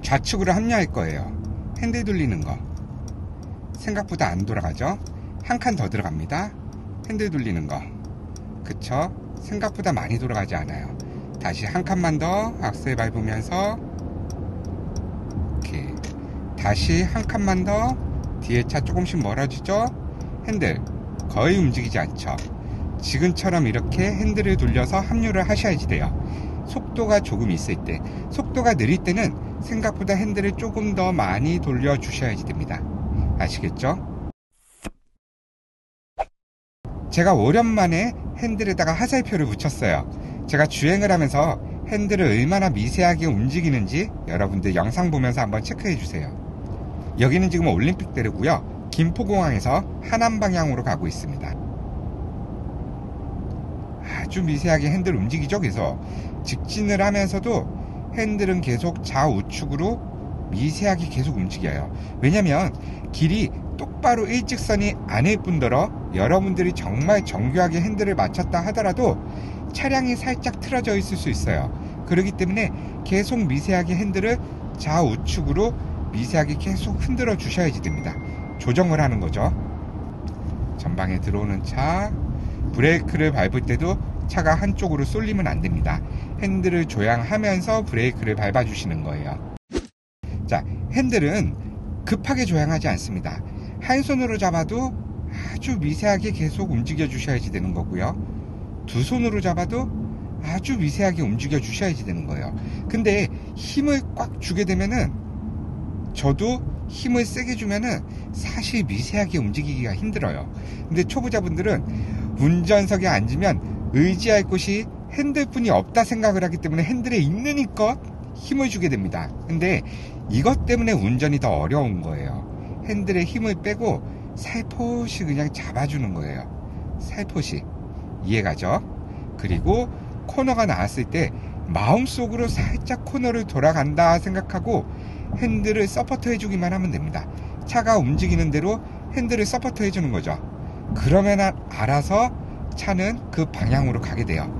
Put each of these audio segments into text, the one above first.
좌측으로 합류할 거예요. 핸들 돌리는 거 생각보다 안 돌아가죠. 한 칸 더 들어갑니다. 핸들 돌리는 거 그쵸? 생각보다 많이 돌아가지 않아요. 다시 한 칸만 더 악셀 밟으면서 이렇게 다시 한 칸만 더 뒤에 차 조금씩 멀어지죠. 핸들 거의 움직이지 않죠. 지금처럼 이렇게 핸들을 돌려서 합류를 하셔야지 돼요. 속도가 조금 있을 때, 속도가 느릴 때는 생각보다 핸들을 조금 더 많이 돌려 주셔야지 됩니다. 아시겠죠? 제가 오랜만에 핸들에다가 화살표를 붙였어요. 제가 주행을 하면서 핸들을 얼마나 미세하게 움직이는지 여러분들 영상 보면서 한번 체크해 주세요. 여기는 지금 올림픽대로고요. 김포공항에서 하남 방향으로 가고 있습니다. 아주 미세하게 핸들 움직이죠. 그래서 직진을 하면서도 핸들은 계속 좌우측으로 미세하게 계속 움직여요. 왜냐면 길이 똑바로 일직선이 아닐 뿐더러 여러분들이 정말 정교하게 핸들을 맞췄다 하더라도 차량이 살짝 틀어져 있을 수 있어요. 그렇기 때문에 계속 미세하게 핸들을 좌우측으로 미세하게 계속 흔들어 주셔야지 됩니다. 조정을 하는 거죠. 전방에 들어오는 차, 브레이크를 밟을 때도 차가 한쪽으로 쏠리면 안 됩니다. 핸들을 조향하면서 브레이크를 밟아 주시는 거예요. 자, 핸들은 급하게 조향하지 않습니다. 한 손으로 잡아도 아주 미세하게 계속 움직여 주셔야지 되는 거고요. 두 손으로 잡아도 아주 미세하게 움직여 주셔야지 되는 거예요. 근데 힘을 꽉 주게 되면은, 저도 힘을 세게 주면은 사실 미세하게 움직이기가 힘들어요. 근데 초보자분들은 운전석에 앉으면 의지할 곳이 핸들뿐이 없다 생각을 하기 때문에 핸들에 있는 힘껏 힘을 주게 됩니다. 근데 이것 때문에 운전이 더 어려운 거예요. 핸들에 힘을 빼고 살포시 그냥 잡아주는 거예요. 살포시. 이해가죠? 그리고 코너가 나왔을 때 마음속으로 살짝 코너를 돌아간다 생각하고 핸들을 서포터 해주기만 하면 됩니다. 차가 움직이는 대로 핸들을 서포터 해주는 거죠. 그러면 알아서 차는 그 방향으로 가게 돼요.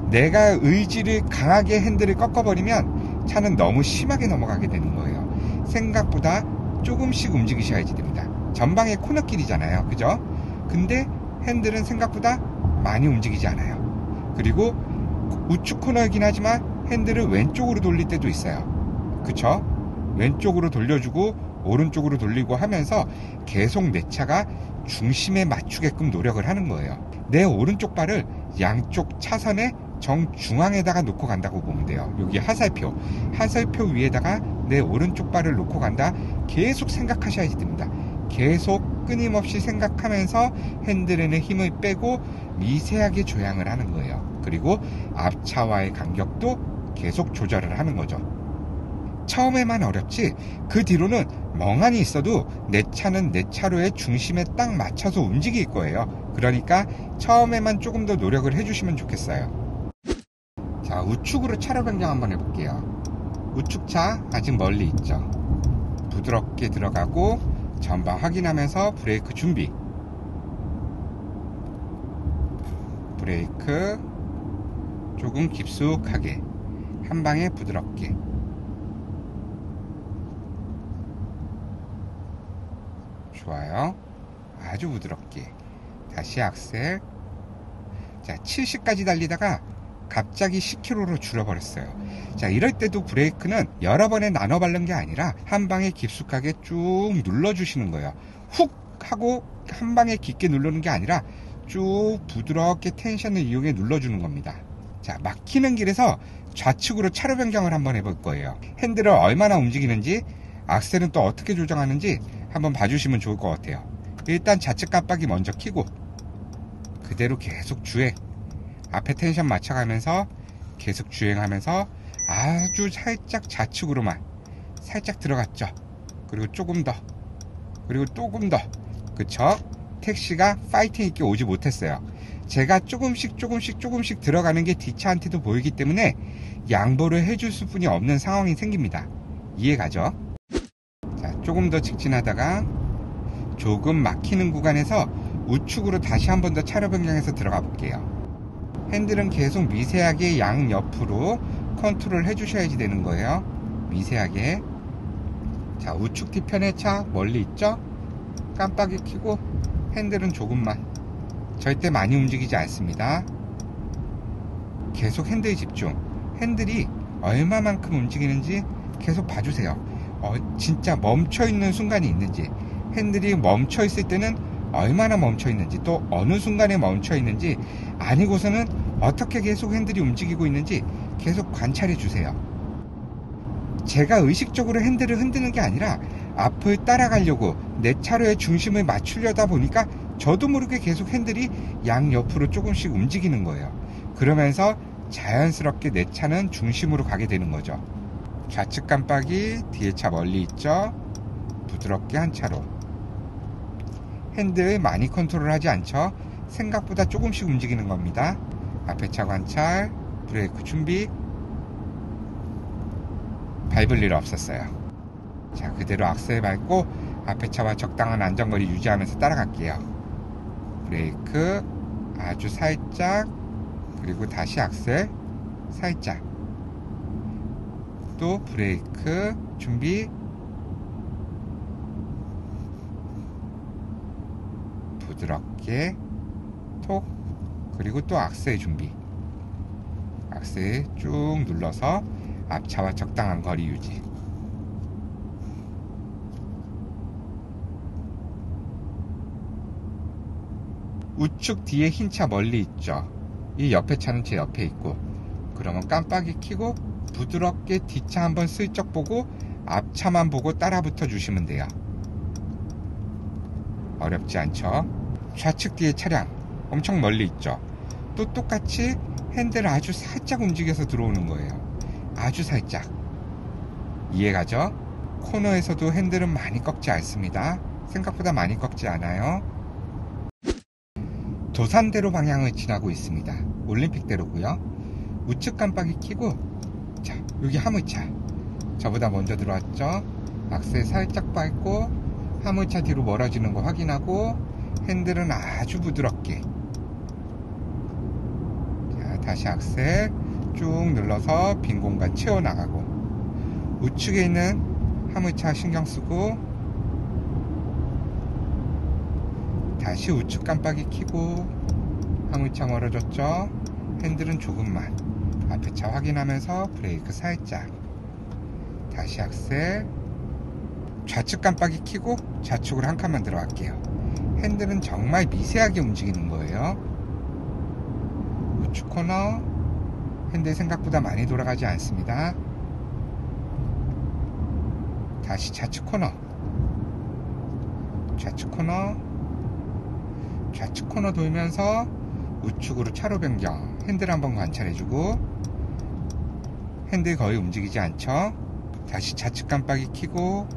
내가 의지를 강하게 핸들을 꺾어버리면 차는 너무 심하게 넘어가게 되는 거예요. 생각보다 조금씩 움직이셔야지 됩니다. 전방에 코너길이잖아요. 그죠? 근데 핸들은 생각보다 많이 움직이지 않아요. 그리고 우측 코너이긴 하지만 핸들을 왼쪽으로 돌릴 때도 있어요. 그쵸? 왼쪽으로 돌려주고 오른쪽으로 돌리고 하면서 계속 내 차가 중심에 맞추게끔 노력을 하는 거예요. 내 오른쪽 발을 양쪽 차선의 정중앙에다가 놓고 간다고 보면 돼요. 여기 화살표 위에다가 내 오른쪽 발을 놓고 간다. 계속 생각하셔야지 됩니다. 계속 끊임없이 생각하면서 핸들에는 힘을 빼고 미세하게 조향을 하는 거예요. 그리고 앞차와의 간격도 계속 조절을 하는 거죠. 처음에만 어렵지 그 뒤로는 멍하니 있어도 내 차는 내 차로의 중심에 딱 맞춰서 움직일 거예요. 그러니까 처음에만 조금 더 노력을 해주시면 좋겠어요. 자, 우측으로 차로 변경 한번 해볼게요. 우측차 아직 멀리 있죠. 부드럽게 들어가고 전방 확인하면서 브레이크 준비. 브레이크 조금 깊숙하게 한 방에 부드럽게. 좋아요. 아주 부드럽게. 다시 악셀. 자, 70까지 달리다가 갑자기 10km로 줄여버렸어요. 자, 이럴 때도 브레이크는 여러 번에 나눠 바른 게 아니라 한 방에 깊숙하게 쭉 눌러주시는 거예요. 훅 하고 한 방에 깊게 누르는 게 아니라 쭉 부드럽게 텐션을 이용해 눌러주는 겁니다. 자, 막히는 길에서 좌측으로 차로 변경을 한번 해볼 거예요. 핸들을 얼마나 움직이는지, 악셀은 또 어떻게 조정하는지 한번 봐주시면 좋을 것 같아요. 일단 좌측 깜빡이 먼저 켜고 그대로 계속 주행. 앞에 텐션 맞춰가면서 계속 주행하면서 아주 살짝 좌측으로만 살짝 들어갔죠. 그리고 조금 더, 그리고 조금 더. 그쵸? 택시가 파이팅 있게 오지 못했어요. 제가 조금씩 들어가는 게 뒷차한테도 보이기 때문에 양보를 해줄 수뿐이 없는 상황이 생깁니다. 이해가죠? 자, 조금 더 직진하다가 조금 막히는 구간에서 우측으로 다시 한 번 더 차로 변경해서 들어가 볼게요. 핸들은 계속 미세하게 양옆으로 컨트롤 해주셔야지 되는 거예요. 미세하게. 자, 우측 뒤편의 차 멀리 있죠? 깜빡이 켜고 핸들은 조금만, 절대 많이 움직이지 않습니다. 계속 핸들에 집중. 핸들이 얼마만큼 움직이는지 계속 봐주세요. 진짜 멈춰있는 순간이 있는지, 핸들이 멈춰있을 때는 얼마나 멈춰있는지, 또 어느 순간에 멈춰있는지, 아니고서는 어떻게 계속 핸들이 움직이고 있는지 계속 관찰해 주세요. 제가 의식적으로 핸들을 흔드는 게 아니라 앞을 따라가려고 내 차로의 중심을 맞추려다 보니까 저도 모르게 계속 핸들이 양옆으로 조금씩 움직이는 거예요. 그러면서 자연스럽게 내 차는 중심으로 가게 되는 거죠. 좌측 깜빡이, 뒤에 차 멀리 있죠? 부드럽게 한 차로. 핸들 많이 컨트롤하지 않죠? 생각보다 조금씩 움직이는 겁니다. 앞에 차 관찰, 브레이크 준비. 밟을 일 없었어요. 자, 그대로 악셀 밟고 앞에 차와 적당한 안전거리 유지하면서 따라갈게요. 브레이크 아주 살짝, 그리고 다시 악셀 살짝, 또 브레이크 준비. 부드럽게 톡, 그리고 또 악셀 준비. 악셀 쭉 눌러서 앞차와 적당한 거리 유지. 우측 뒤에 흰 차 멀리 있죠? 이 옆에 차는 제 옆에 있고, 그러면 깜빡이 켜고 부드럽게 뒷차 한번 슬쩍 보고 앞차만 보고 따라 붙어 주시면 돼요. 어렵지 않죠? 좌측 뒤에 차량 엄청 멀리 있죠? 또 똑같이 핸들을 아주 살짝 움직여서 들어오는 거예요. 아주 살짝. 이해가죠? 코너에서도 핸들은 많이 꺾지 않습니다. 생각보다 많이 꺾지 않아요. 도산대로 방향을 지나고 있습니다. 올림픽대로고요. 우측 깜빡이 켜고, 자, 여기 화물차 저보다 먼저 들어왔죠? 악셀 살짝 밟고 화물차 뒤로 멀어지는 거 확인하고 핸들은 아주 부드럽게, 자, 다시 악셀 쭉 눌러서 빈 공간 채워나가고, 우측에 있는 화물차 신경쓰고 다시 우측 깜빡이 켜고, 화물차 멀어졌죠? 핸들은 조금만, 앞에 차 확인하면서 브레이크 살짝, 다시 악셀, 좌측 깜빡이 켜고 좌측으로 한 칸만 들어갈게요. 핸들은 정말 미세하게 움직이는 거예요. 우측 코너, 핸들 생각보다 많이 돌아가지 않습니다. 다시 좌측 코너, 좌측 코너, 좌측 코너 돌면서 우측으로 차로 변경. 핸들 한번 관찰해주고, 핸들 거의 움직이지 않죠? 다시 좌측 깜빡이 켜고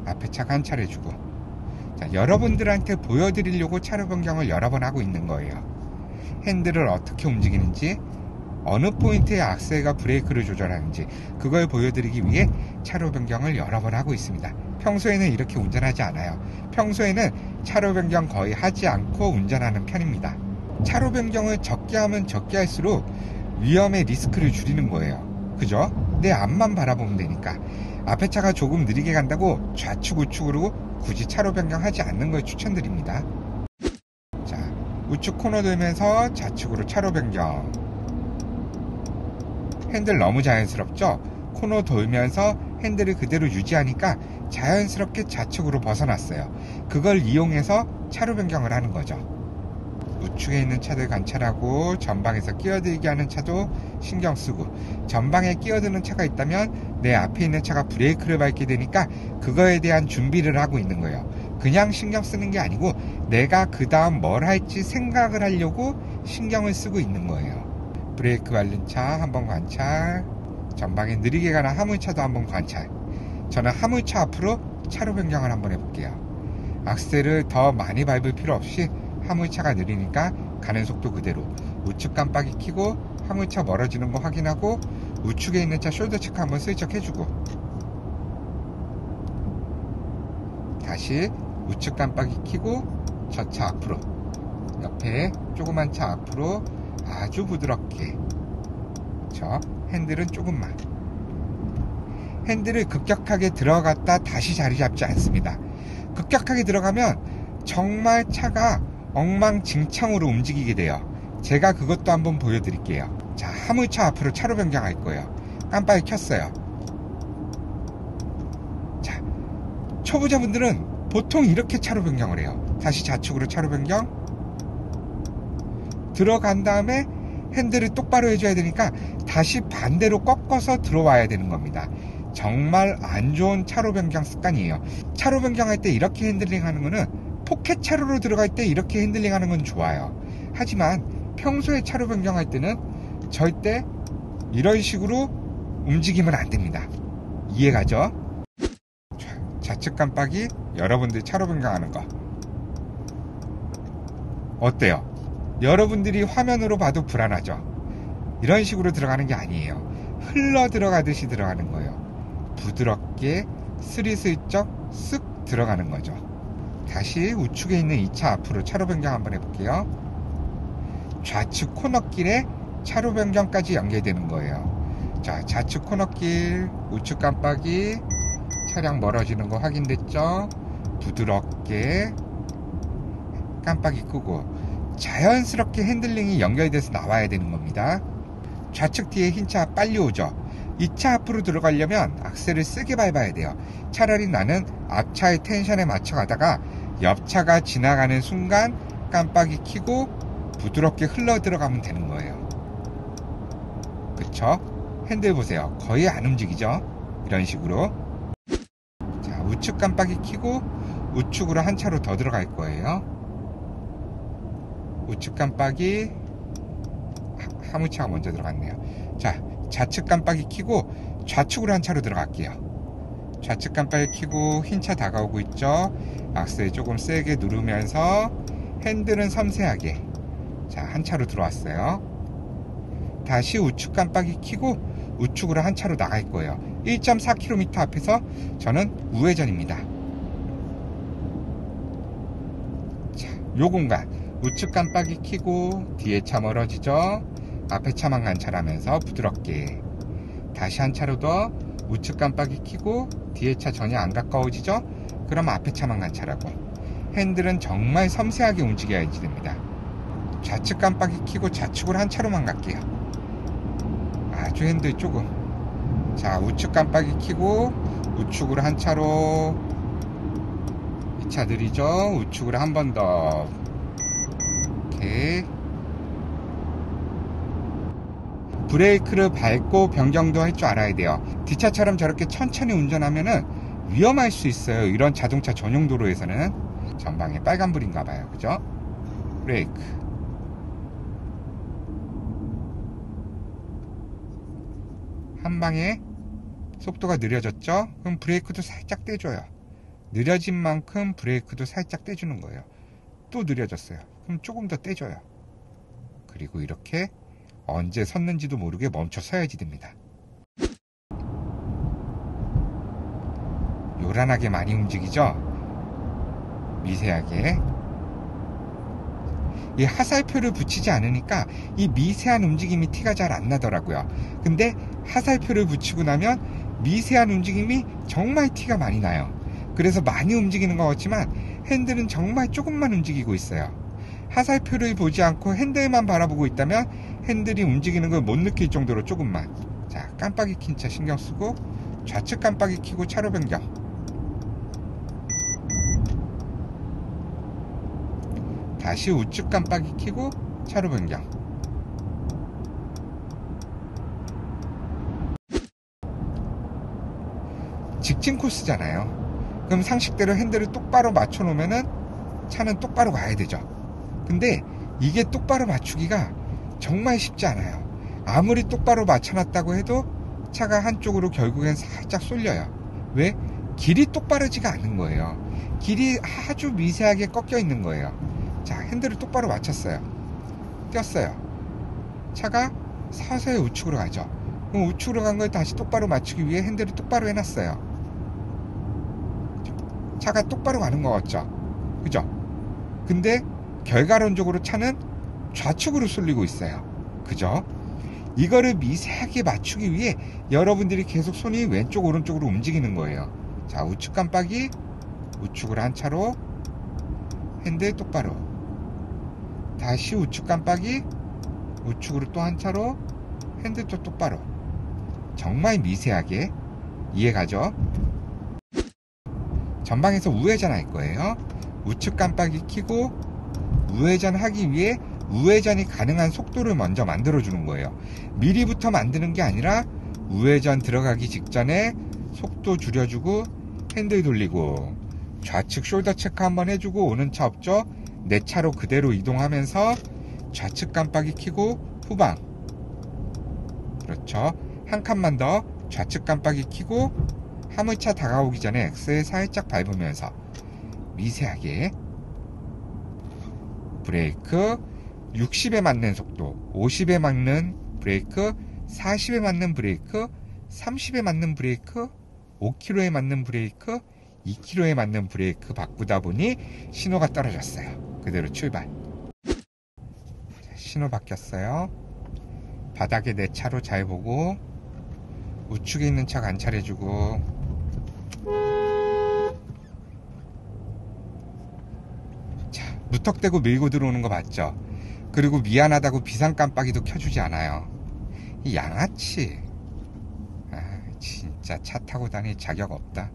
앞에 차 관찰해주고. 자, 여러분들한테 보여드리려고 차로 변경을 여러 번 하고 있는 거예요. 핸들을 어떻게 움직이는지, 어느 포인트에 악셀과 브레이크를 조절하는지, 그걸 보여드리기 위해 차로 변경을 여러 번 하고 있습니다. 평소에는 이렇게 운전하지 않아요. 평소에는 차로 변경 거의 하지 않고 운전하는 편입니다. 차로 변경을 적게 하면 적게 할수록 위험의 리스크를 줄이는 거예요. 그죠? 내 앞만 바라보면 되니까. 앞에 차가 조금 느리게 간다고 좌측 우측으로 굳이 차로 변경하지 않는 걸 추천드립니다. 자, 우측 코너 돌면서 좌측으로 차로 변경. 핸들 너무 자연스럽죠? 코너 돌면서 핸들을 그대로 유지하니까 자연스럽게 좌측으로 벗어났어요. 그걸 이용해서 차로 변경을 하는 거죠. 우측에 있는 차들 관찰하고, 전방에서 끼어들게 하는 차도 신경 쓰고, 전방에 끼어드는 차가 있다면 내 앞에 있는 차가 브레이크를 밟게 되니까 그거에 대한 준비를 하고 있는 거예요. 그냥 신경 쓰는 게 아니고 내가 그 다음 뭘 할지 생각을 하려고 신경을 쓰고 있는 거예요. 브레이크 밟는 차 한번 관찰, 전방에 느리게 가는 화물차도 한번 관찰. 저는 화물차 앞으로 차로 변경을 한번 해볼게요. 악셀을 더 많이 밟을 필요 없이 화물차가 느리니까 가는 속도 그대로 우측 깜빡이 켜고 화물차 멀어지는 거 확인하고, 우측에 있는 차 숄더 체크 한번 슬쩍 해주고, 다시 우측 깜빡이 켜고 저 차 앞으로, 옆에 조그만 차 앞으로 아주 부드럽게. 저 핸들은 조금만, 핸들을 급격하게 들어갔다 다시 자리 잡지 않습니다. 급격하게 들어가면 정말 차가 엉망진창으로 움직이게 돼요. 제가 그것도 한번 보여드릴게요. 자, 화물차 앞으로 차로 변경할 거예요. 깜빡이 켰어요. 자, 초보자분들은 보통 이렇게 차로 변경을 해요. 다시 좌측으로 차로 변경. 들어간 다음에 핸들을 똑바로 해줘야 되니까 다시 반대로 꺾어서 들어와야 되는 겁니다. 정말 안 좋은 차로 변경 습관이에요. 차로 변경할 때 이렇게 핸들링 하는 거는, 포켓 차로로 들어갈 때 이렇게 핸들링 하는 건 좋아요. 하지만 평소에 차로 변경할 때는 절대 이런 식으로 움직이면 안 됩니다. 이해가죠? 좌측 깜빡이, 여러분들 차로 변경하는 거 어때요? 여러분들이 화면으로 봐도 불안하죠? 이런 식으로 들어가는 게 아니에요. 흘러 들어가듯이 들어가는 거예요. 부드럽게 스리슬쩍 쓱 들어가는 거죠. 다시 우측에 있는 이 차 앞으로 차로 변경 한번 해볼게요. 좌측 코너길에 차로 변경까지 연결되는 거예요. 자, 좌측 코너길, 우측 깜빡이, 차량 멀어지는 거 확인됐죠? 부드럽게 깜빡이 끄고 자연스럽게 핸들링이 연결돼서 나와야 되는 겁니다. 좌측 뒤에 흰 차 빨리 오죠? 이 차 앞으로 들어가려면 악셀을 세게 밟아야 돼요. 차라리 나는 앞차의 텐션에 맞춰 가다가 옆차가 지나가는 순간 깜빡이 켜고 부드럽게 흘러 들어가면 되는 거예요. 그쵸? 핸들 보세요. 거의 안 움직이죠? 이런 식으로. 자, 우측 깜빡이 켜고 우측으로 한 차로 더 들어갈 거예요. 우측 깜빡이, 화물차가 먼저 들어갔네요. 자, 좌측 깜빡이 켜고 좌측으로 한 차로 들어갈게요. 좌측 깜빡이 켜고 흰 차 다가오고 있죠? 악셀 조금 세게 누르면서 핸들은 섬세하게. 자, 한 차로 들어왔어요. 다시 우측 깜빡이 켜고 우측으로 한 차로 나갈 거예요. 1.4km 앞에서 저는 우회전입니다. 자, 요 공간 우측 깜빡이 켜고 뒤에 차 멀어지죠? 앞에 차만 관찰하면서 부드럽게 다시 한 차로 더 우측 깜빡이 켜고 뒤에 차 전혀 안 가까워지죠? 그럼 앞에 차만 관찰하고 핸들은 정말 섬세하게 움직여야지 됩니다. 좌측 깜빡이 켜고 좌측으로 한 차로만 갈게요. 아주 핸들 조금. 자, 우측 깜빡이 켜고 우측으로 한 차로. 이 차 느리죠? 우측으로 한 번 더. 이렇게 브레이크를 밟고 변경도 할 줄 알아야 돼요. 뒷차처럼 저렇게 천천히 운전하면은 위험할 수 있어요. 이런 자동차 전용 도로에서는. 전방에 빨간불인가 봐요. 그죠? 브레이크. 한 방에 속도가 느려졌죠? 그럼 브레이크도 살짝 떼줘요. 느려진 만큼 브레이크도 살짝 떼주는 거예요. 또 느려졌어요. 그럼 조금 더 떼줘요. 그리고 이렇게 언제 섰는지도 모르게 멈춰 서야지 됩니다. 요란하게 많이 움직이죠? 미세하게. 이 하살표를 붙이지 않으니까 이 미세한 움직임이 티가 잘 안 나더라고요. 근데 하살표를 붙이고 나면 미세한 움직임이 정말 티가 많이 나요. 그래서 많이 움직이는 것 같지만 핸들은 정말 조금만 움직이고 있어요. 하살표를 보지 않고 핸들만 바라보고 있다면 핸들이 움직이는 걸 못 느낄 정도로 조금만. 자, 깜빡이 킨 차 신경 쓰고 좌측 깜빡이 켜고 차로 변경. 다시 우측 깜빡이 켜고 차로 변경. 직진 코스잖아요. 그럼 상식대로 핸들을 똑바로 맞춰 놓으면은 차는 똑바로 가야 되죠. 근데 이게 똑바로 맞추기가 정말 쉽지 않아요. 아무리 똑바로 맞춰놨다고 해도 차가 한쪽으로 결국엔 살짝 쏠려요. 왜? 길이 똑바르지가 않은 거예요. 길이 아주 미세하게 꺾여 있는 거예요. 자, 핸들을 똑바로 맞췄어요. 띄었어요. 차가 서서히 우측으로 가죠. 그럼 우측으로 간 걸 다시 똑바로 맞추기 위해 핸들을 똑바로 해놨어요. 차가 똑바로 가는 거 같죠? 그죠? 근데 결과론적으로 차는 좌측으로 쏠리고 있어요. 그죠? 이거를 미세하게 맞추기 위해 여러분들이 계속 손이 왼쪽 오른쪽으로 움직이는 거예요. 자, 우측 깜빡이, 우측으로 한 차로, 핸들 똑바로, 다시 우측 깜빡이, 우측으로 또 한 차로, 핸들 또 똑바로. 정말 미세하게. 이해가죠? 전방에서 우회전 할 거예요. 우측 깜빡이 켜고 우회전 하기 위해 우회전이 가능한 속도를 먼저 만들어주는 거예요. 미리부터 만드는 게 아니라 우회전 들어가기 직전에 속도 줄여주고 핸들 돌리고 좌측 숄더 체크 한번 해주고 오는 차 없죠? 내 차로 그대로 이동하면서 좌측 깜빡이 켜고 후방. 그렇죠. 한 칸만 더 좌측 깜빡이 켜고 화물차 다가오기 전에 엑셀 살짝 밟으면서 미세하게 브레이크 60에 맞는 속도, 50에 맞는 브레이크, 40에 맞는 브레이크, 30에 맞는 브레이크, 5km에 맞는 브레이크, 2km에 맞는 브레이크 바꾸다 보니 신호가 떨어졌어요. 그대로 출발. 신호 바뀌었어요. 바닥에 내 차로 잘 보고 우측에 있는 차 관찰해주고 자, 무턱대고 밀고 들어오는 거 봤죠? 그리고 미안하다고 비상 깜빡이도 켜주지 않아요. 이 양아치. 아, 진짜 차 타고 다닐 자격 없다.